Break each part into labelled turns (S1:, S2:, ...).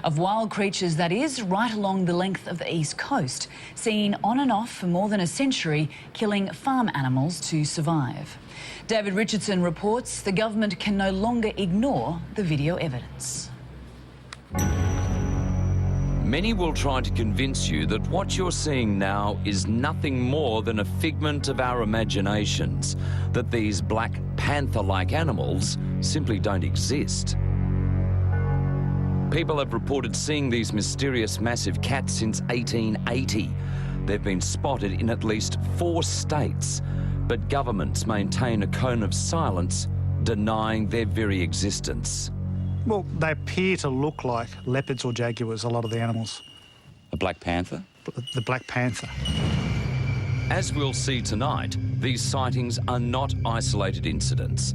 S1: of wild creatures, that is, right along the length of the East Coast, seen on and off for more than a century, killing farm animals to survive. David Richardson reports the government can no longer ignore the video evidence.
S2: Many will try to convince you that what you're seeing now is nothing more than a figment of our imaginations, that these black panther-like animals simply don't exist. People have reported seeing these mysterious massive cats since 1880. They've been spotted in at least 4 states, but governments maintain a cone of silence, denying their very existence.
S3: Well, they appear to look like leopards or jaguars, a lot of the animals.
S4: A black panther?
S3: The black panther.
S2: As we'll see tonight, these sightings are not isolated incidents.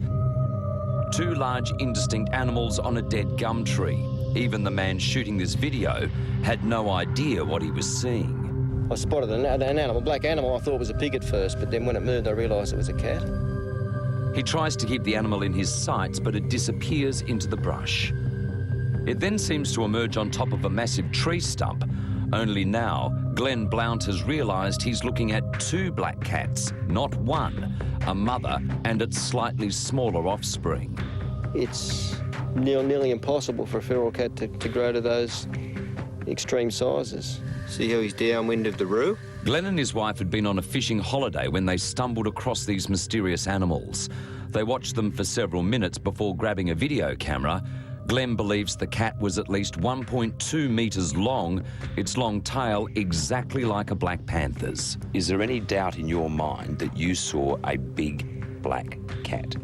S2: 2 large indistinct animals on a dead gum tree. Even the man shooting this video had no idea what he was seeing.
S5: I spotted an animal, black animal. I thought it was a pig at first, but then when it moved, I realised it was a cat.
S2: He tries to keep the animal in his sights, but it disappears into the brush. It then seems to emerge on top of a massive tree stump. Only now, Glenn Blount has realised he's looking at 2 black cats, not one, a mother and its slightly smaller offspring.
S5: It's nearly impossible for a feral cat to grow to those extreme sizes. See how he's downwind of the roo?
S2: Glenn and his wife had been on a fishing holiday when they stumbled across these mysterious animals. They watched them for several minutes before grabbing a video camera. Glenn believes the cat was at least 1.2 metres long, its long tail exactly like a black panther's.
S4: Is there any doubt in your mind that you saw a big black cat?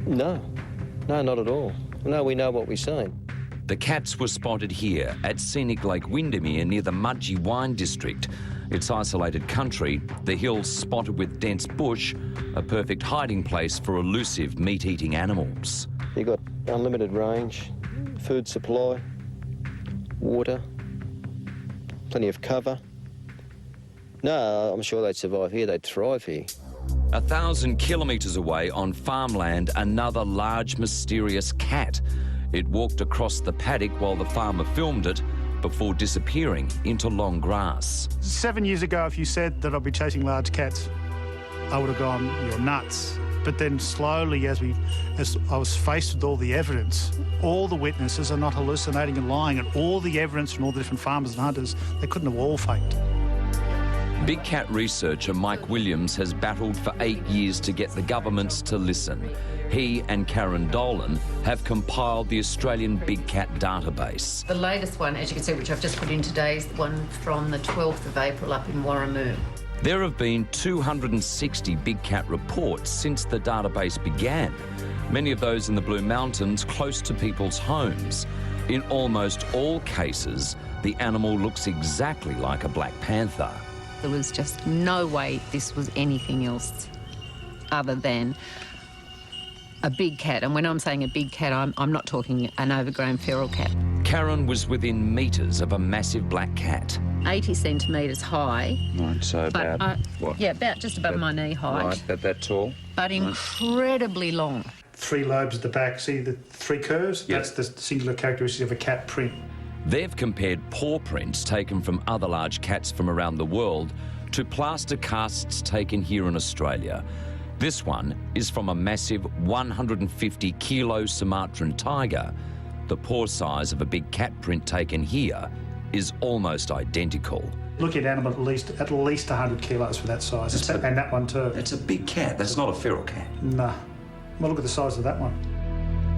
S5: No, not at all. No, we know what we've seen.
S2: The cats were spotted here at scenic Lake Windermere near the Mudgee Wine District. It's isolated country, the hills spotted with dense bush, a perfect hiding place for elusive meat-eating animals.
S5: You've got unlimited range, food supply, water, plenty of cover. No, I'm sure they'd survive here, they'd thrive here.
S2: 1,000 kilometres away on farmland, another large mysterious cat. It walked across the paddock while the farmer filmed it before disappearing into long grass.
S3: 7 years ago, if you said that I'd be chasing large cats, I would have gone, you're nuts. But then slowly, as I was faced with all the evidence, all the witnesses are not hallucinating and lying, and all the evidence from all the different farmers and hunters, they couldn't have all faked.
S2: Big cat researcher Mike Williams has battled for 8 years to get the governments to listen. He and Karen Dolan have compiled the Australian Big Cat database.
S6: The latest one, as you can see, which I've just put in today, is the one from the 12th of April up in Warramoo.
S2: There have been 260 big cat reports since the database began, many of those in the Blue Mountains close to people's homes. In almost all cases, the animal looks exactly like a black panther.
S6: There was just no way this was anything else other than a big cat. And when I'm saying a big cat, I'm not talking an overgrown feral cat.
S2: Karen was within metres of a massive black cat.
S6: 80 centimetres high.
S4: Right, so about what?
S6: Yeah, about just above my knee height.
S4: Right, about that tall?
S6: But incredibly long.
S3: 3 lobes at the back, see the 3 curves?
S4: Yep.
S3: That's the singular characteristic of a cat print.
S2: They've compared paw prints taken from other large cats from around the world to plaster casts taken here in Australia. This one is from a massive 150-kilo Sumatran tiger. The paw size of a big cat print taken here is almost identical.
S3: Look at animal at least 100 kilos for that size, and that one too.
S4: It's a big cat. That's not a feral cat.
S3: Nah. Well, look at the size of that one.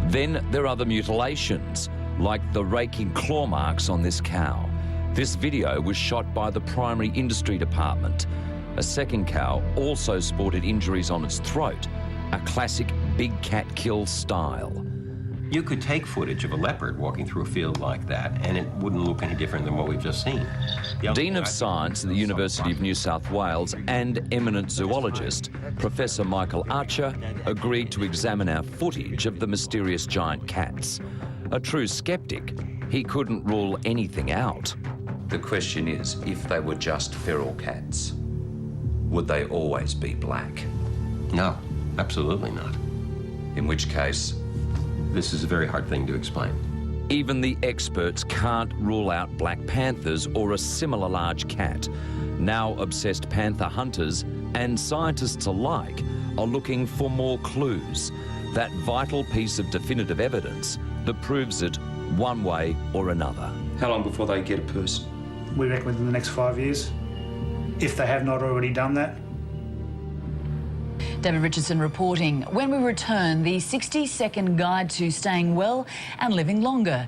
S2: Then there are the mutilations, like the raking claw marks on this cow. This video was shot by the Primary Industry Department. A second cow also sported injuries on its throat, a classic big cat kill style.
S7: You could take footage of a leopard walking through a field like that and it wouldn't look any different than what we've just seen.
S2: Dean of Science at the University of New South Wales and eminent zoologist, Professor Michael Archer, agreed to examine our footage of the mysterious giant cats. A true skeptic, he couldn't rule anything out.
S4: The question is, if they were just feral cats, would they always be black?
S7: No, absolutely not.
S4: In which case,
S7: This is a very hard thing to explain.
S2: Even the experts can't rule out black panthers or a similar large cat. Now obsessed panther hunters and scientists alike are looking for more clues, that vital piece of definitive evidence that proves it one way or another.
S8: How long before they get a person?
S3: We reckon within the next 5 years, if they have not already done that.
S1: David Richardson reporting. When we return, the 60-second guide to staying well and living longer.